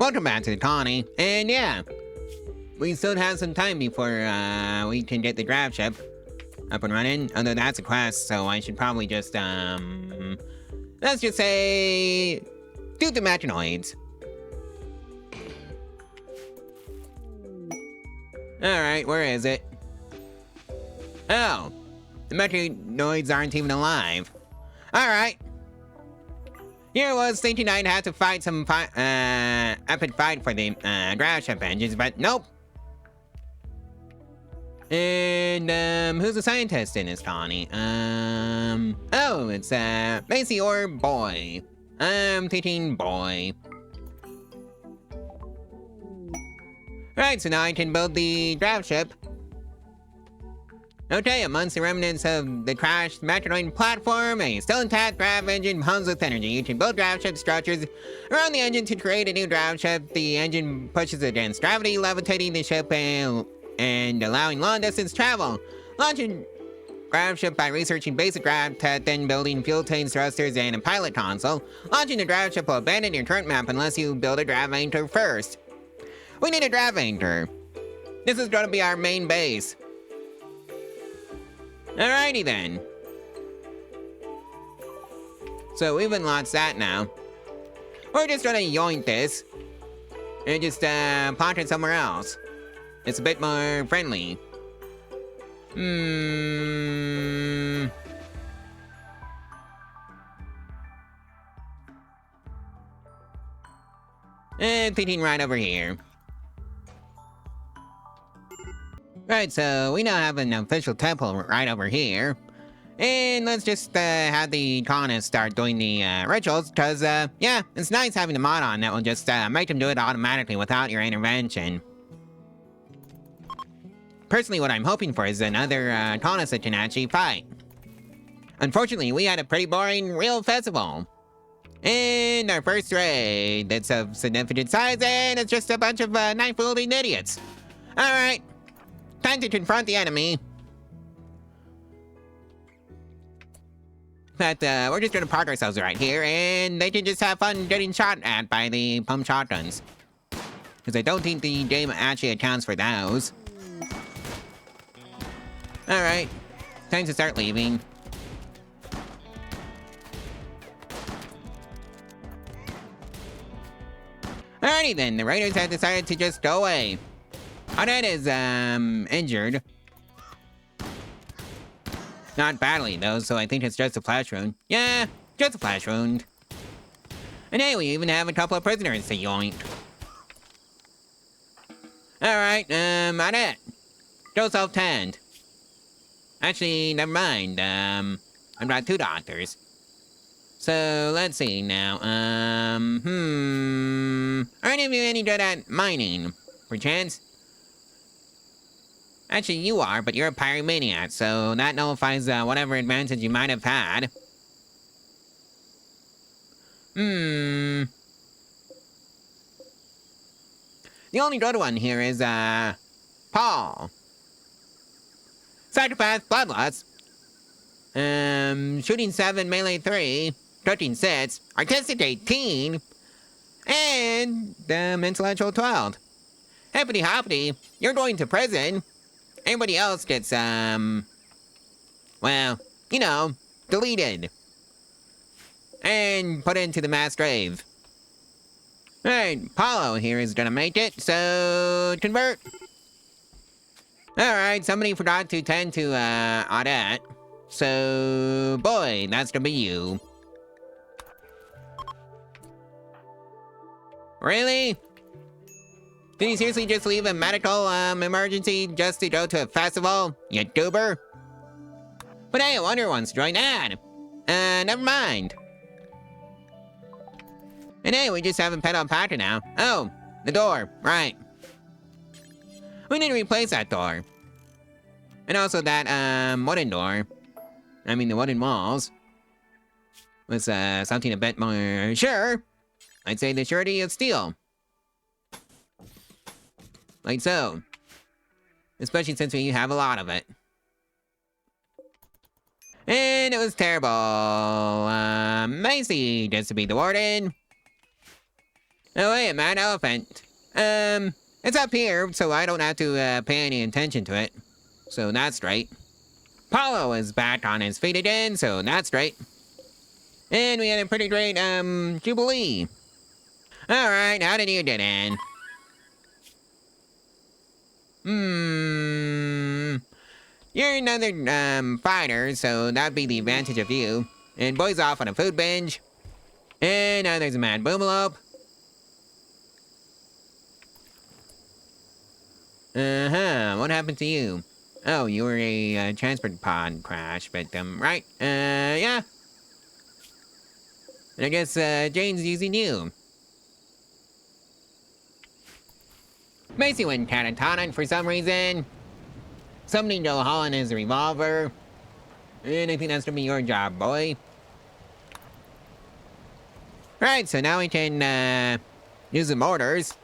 welcome back to the colony. And yeah, we still have some time before we can get the draft ship up and running. Although that's a quest, so I should probably just, let's just say, do the mechanoids. Alright, where is it? Oh, the mechanoids aren't even alive. Alright. Here I was thinking I'd have to fight some epic fight for the draft ship engines, but nope. And who's the scientist in this colony? Oh, it's Macy or Boy. I'm thinking Boy. Right, so now I can build the draft ship. Okay, amongst the remnants of the crashed mechanoid platform, a still intact draft engine hums with energy. You can build draft ship structures around the engine to create a new draft ship. The engine pushes against gravity, levitating the ship and allowing long-distance travel. Launching draft ship by researching basic draft tech, then building fuel tanks, thrusters, and a pilot console. Launching the draft ship will abandon your current map unless you build a draft anchor first. We need a draft anchor. This is going to be our main base. Alrighty then. So we've unlocked that now. We're just gonna yoink this and just plonk it somewhere else. It's a bit more friendly. And thinking right over here. Right, so we now have an official temple right over here. And let's just have the colonists start doing the rituals, because, yeah, it's nice having a mod on that will just make them do it automatically without your intervention. Personally, what I'm hoping for is another colonist that can actually fight. Unfortunately, we had a pretty boring real festival. And our first raid that's of significant size, and it's just a bunch of knife-wielding idiots. Alright. Time to confront the enemy. But we're just gonna park ourselves right here, and they can just have fun getting shot at by the pump shotguns. Because I don't think the game actually accounts for those. Alright, time to start leaving. Alrighty then, the raiders have decided to just go away. Odette is, injured. Not badly, though, so I think it's just a flesh wound. Yeah, just a flesh wound. And hey, we even have a couple of prisoners to yoink. Alright, Odette. Go self-tend. Actually, never mind, I've got 2 doctors. So, let's see now, are any of you any good at mining, perchance? Actually, you are, but you're a pyromaniac, so that nullifies whatever advantage you might have had. The only good one here is, Paul. Psychopath, bloodlust. Shooting 7, melee 3, touching 6, artistic 18, and, intellectual 12. Hippity hoppity, you're going to prison. Everybody else gets, well, you know, deleted. And put into the mass grave. Alright, Paulo here is gonna make it, so convert. Alright, somebody forgot to tend to, Odette. So, Boy, that's gonna be you. Really? Did you seriously just leave a medical, emergency just to go to a festival, you goober? But hey, Wonder wants to join that. Never mind. And hey, we just haven't pet on Packer now. Oh, the door, right. We need to replace that door. And also that, wooden door. I mean, the wooden walls. Was, something a bit more sure. I'd say the surety of steel. Like so. Especially since we have a lot of it. And it was terrible. Macy gets to be the warden. Oh, wait, a mad elephant. It's up here, so I don't have to pay any attention to it. So that's straight. Paulo is back on his feet again, so that's straight. And we had a pretty great, Jubilee. Alright, how did you get in? You're another, fighter, so that'd be the advantage of you. And boy's off on a food binge. And now there's a mad boomalope. What happened to you? Oh, you were a transport pod crash victim, right? Yeah. And I guess, Jane's using you. Macy went catatonic for some reason. Somebody Joe Holland his revolver. And I think that's gonna be your job, boy. Right, so now we can, use the mortars.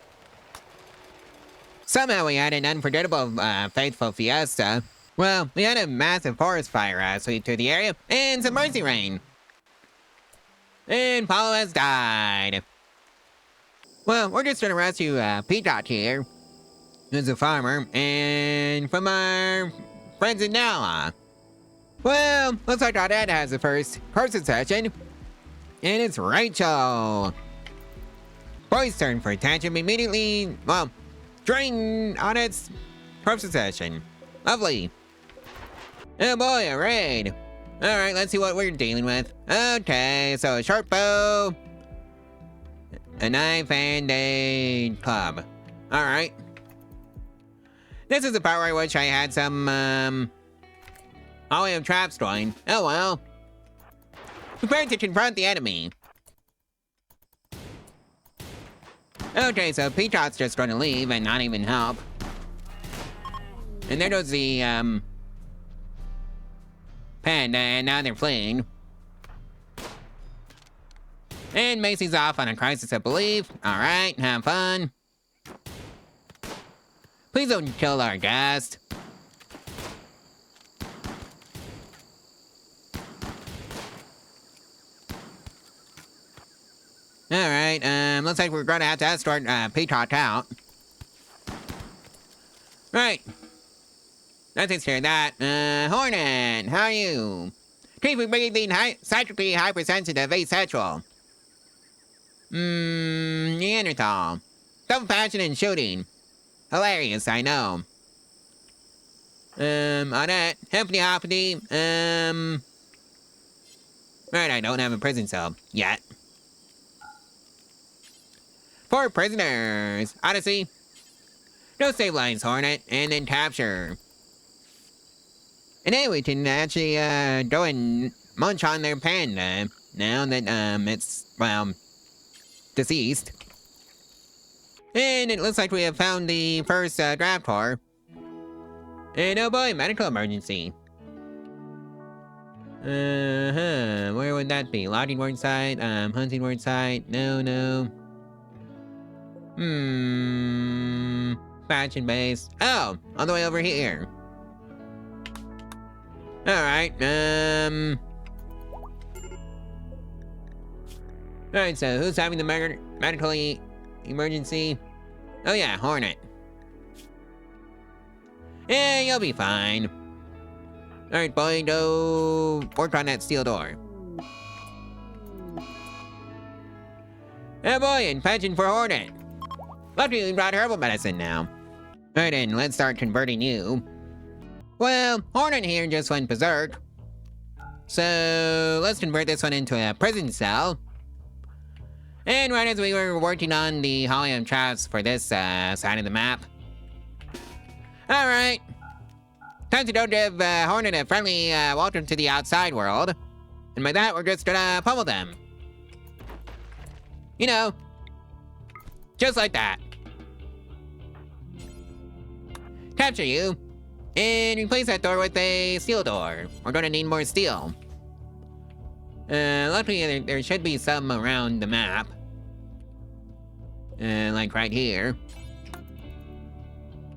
Somehow we had an unforgettable, faithful fiesta. Well, we had a massive forest fire sweep through the area, and some mercy rain. And Paulo has died. Well, we're just gonna rescue, Peacock here. Who's a farmer, and from our friends in Nala. Well, looks like our dad has the first person session. And it's Rachel. Boy's turn for attention immediately, well, drain on its person session. Lovely. Oh boy, a raid. Alright, let's see what we're dealing with. Okay, so a short bow, a knife, and a club. Alright. This is the part where I wish I had some, olive traps going. Oh well. Prepare to confront the enemy. Okay, so Peacock's just gonna leave and not even help. And there goes the, panda, and now they're fleeing. And Macy's off on a crisis of belief. Alright, have fun. Please don't kill our guest. Alright, looks like we're gonna have to escort, Peacock out. Right. That takes care of that. Hornet, how are you? Keep breathing psychically hypersensitive asexual. Neanderthal. Double passion and shooting. Hilarious, I know. Audette, hoppity. Right, I don't have a prison cell yet. 4 prisoners. Odyssey. No stabilize Hornet, and then capture. And then we can actually, go and munch on their panda, now that, it's, well, deceased. And it looks like we have found the first, gravecore. And oh boy, medical emergency. Where would that be? Logging word site, hunting word site, no. Fashion base. Oh, all the way over here. Alright, Alright, so who's having the medical emergency? Oh yeah, Hornet. Yeah, you'll be fine. Alright, boy, go work on that steel door. Oh boy, and pension for Hornet. Luckily, we brought herbal medicine now. Alright then, let's start converting you. Well, Hornet here just went berserk. So, let's convert this one into a prison cell. And right as we were working on the hologram traps for this side of the map. Alright. Time to go give Hornet a friendly welcome to the outside world. And by that, we're just gonna pummel them. You know, just like that. Capture you. And replace that door with a steel door. We're gonna need more steel. Luckily there should be some around the map. Like right here.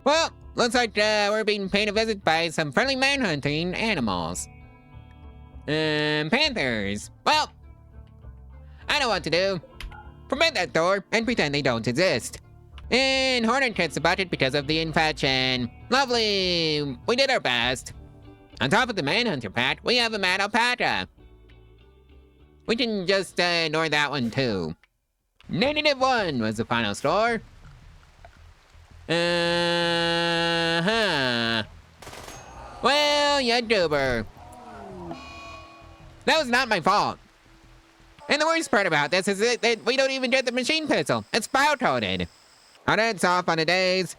Well, looks like we're being paid a visit by some friendly manhunting animals. Panthers. Well, I know what to do. Prevent that door and pretend they don't exist. And Hornet gets the budget because of the infection. Lovely! We did our best. On top of the Manhunter Pat, we have a Mad Alpaca. We can just ignore that one too. -1 was the final score. Well, you goober. That was not my fault. And the worst part about this is that we don't even get the machine pistol. It's spout-coated. Our heads off on the days.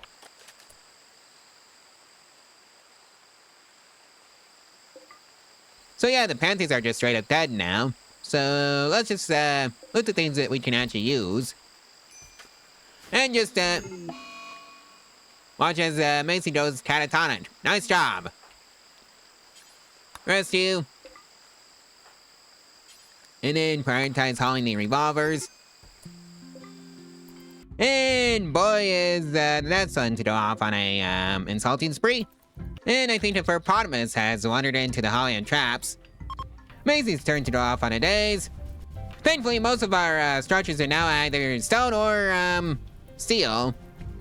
So yeah, the Panthers are just straight up dead now. So let's just look at things that we can actually use. And just watch as Macy goes catatonic. Nice job. Rescue. And then prioritize hauling the revolvers. And boy, is the next one to go off on a insulting spree. And I think the hippopotamus has wandered into the Hollywood traps. Maisie's turn to go off on a daze. Thankfully, most of our structures are now either stone or steel,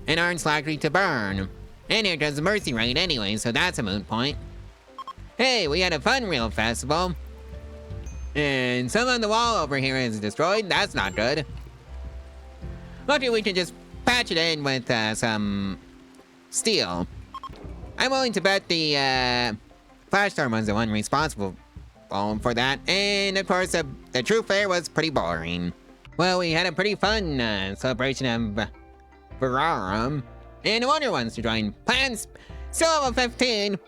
and aren't likely to burn. And here does the mercy raid anyway, so that's a moot point. Hey, we had a fun real festival. And some on the wall over here is destroyed. That's not good. Luckily, we can just patch it in with some steel. I'm willing to bet the Flashstorm was the one responsible for that. And of course, the true fair was pretty boring. Well, we had a pretty fun celebration of Verarum. And the Wonder Ones to join. Plans still level 15.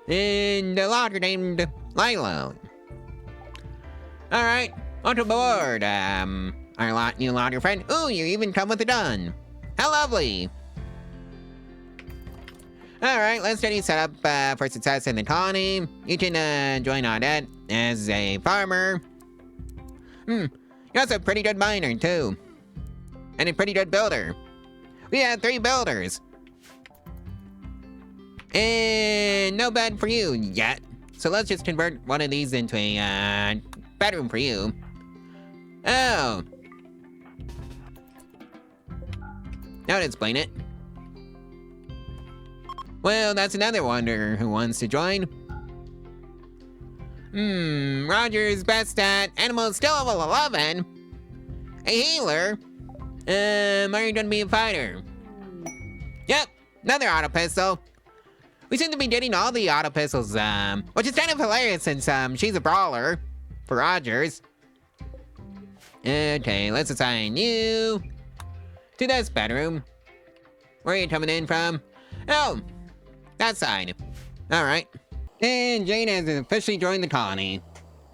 And a logger named Lilo. Alright, welcome aboard, our new logger friend. Ooh, you even come with a gun. How lovely. Alright, let's get you set up for success in the colony. You can join Audette as a farmer. You're also a pretty good miner, too. And a pretty good builder. We have 3 builders. And no bed for you yet. So let's just convert one of these into a bedroom for you. Oh. That would explain it. Well, that's another wonder who wants to join. Roger's best at animals still level 11. A healer? Are you gonna be a fighter? Yep, another auto pistol. We seem to be getting all the auto pistols, which is kind of hilarious since she's a brawler for Rogers. Okay, let's assign you to this bedroom. Where are you coming in from? Oh, that side. Alright. And Jane has officially joined the colony.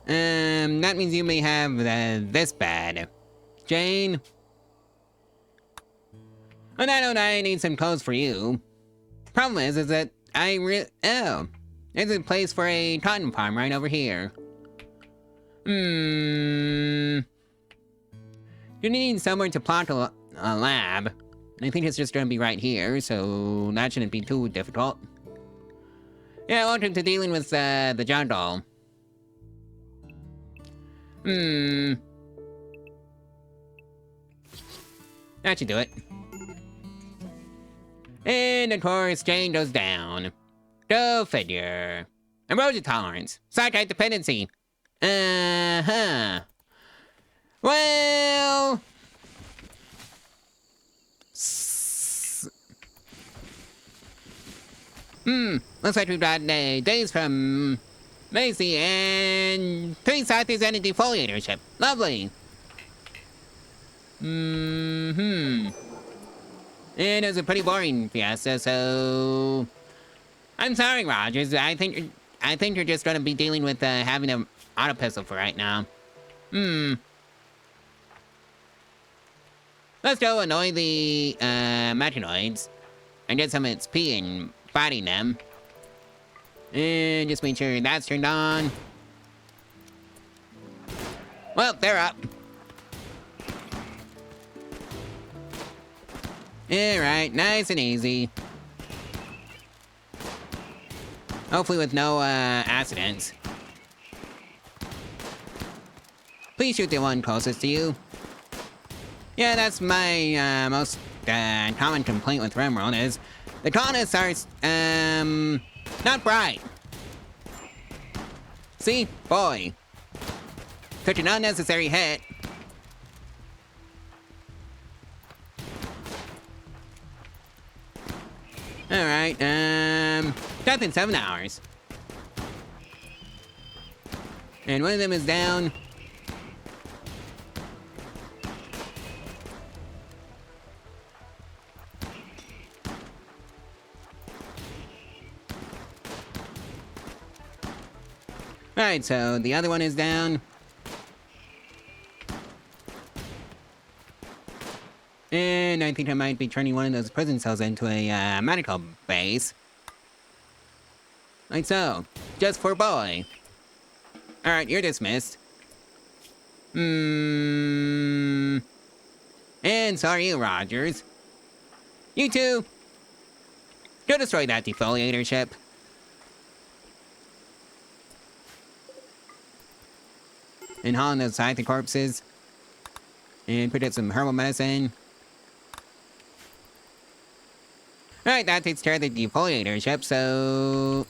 That means you may have this bed. Jane? On that note, I need some clothes for you. Problem is that oh, there's a place for a cotton farm right over here. You need somewhere to plot a lab. And I think it's just gonna be right here, so that shouldn't be too difficult. Yeah, welcome to dealing with the jungle. That should do it. And of course, Jane goes down. Go figure. Erosion tolerance. Side-type dependency. Well... Looks like we've got days from Macy and 3 Southeast and a defoliatorship. Lovely. And it was a pretty boring fiesta, so... I'm sorry, Rogers. I think you're just gonna be dealing with having an auto pistol for right now. Let's go annoy the mechanoids and get some XP and fighting them. And just make sure that's turned on. Well, they're up. Alright, nice and easy. Hopefully with no accidents. Please shoot the one closest to you. Yeah, that's my most common complaint with Rimworld is the colonists are not bright. See, boy, such an unnecessary hit. All right, death in 7 hours, and one of them is down. Alright, so the other one is down. And I think I might be turning one of those prison cells into a medical base. Like so. Just for boy. Alright, you're dismissed. And so are you, Rogers. You two. Go destroy that defoliator ship. And haul in those scythe corpses. And put out some herbal medicine. Alright, that takes care of the defoliator ship, so...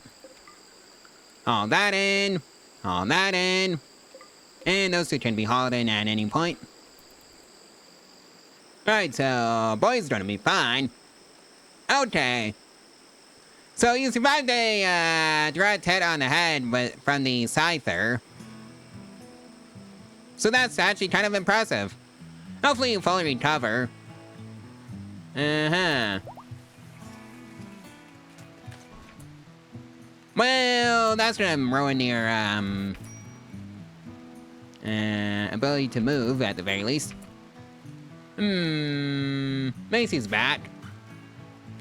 Haul that in. Haul that in. And those two can be hauled in at any point. Alright, so... Boy's gonna be fine. Okay. So you survived a direct hit on the head from the scyther. So that's actually kind of impressive. Hopefully you fully recover. Well, that's gonna ruin your, ability to move, at the very least. Macy's back.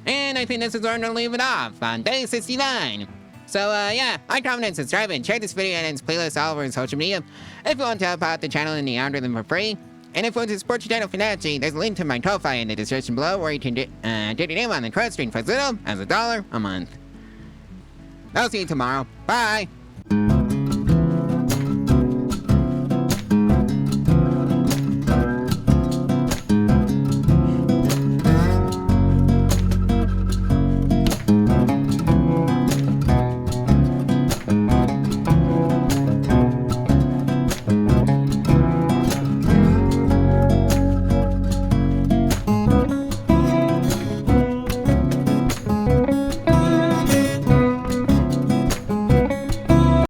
And I think this is where I'm gonna leave it off, on day 69. So, yeah, like, comment, and subscribe, and share this video and its playlist all over on social media. If you want to help out the channel and the algorithm for free. And if you want to support your channel financially, there's a link to my Ko-Fi in the description below, where you can get your name on the credit stream for as little as $1 a month. I'll see you tomorrow. Bye!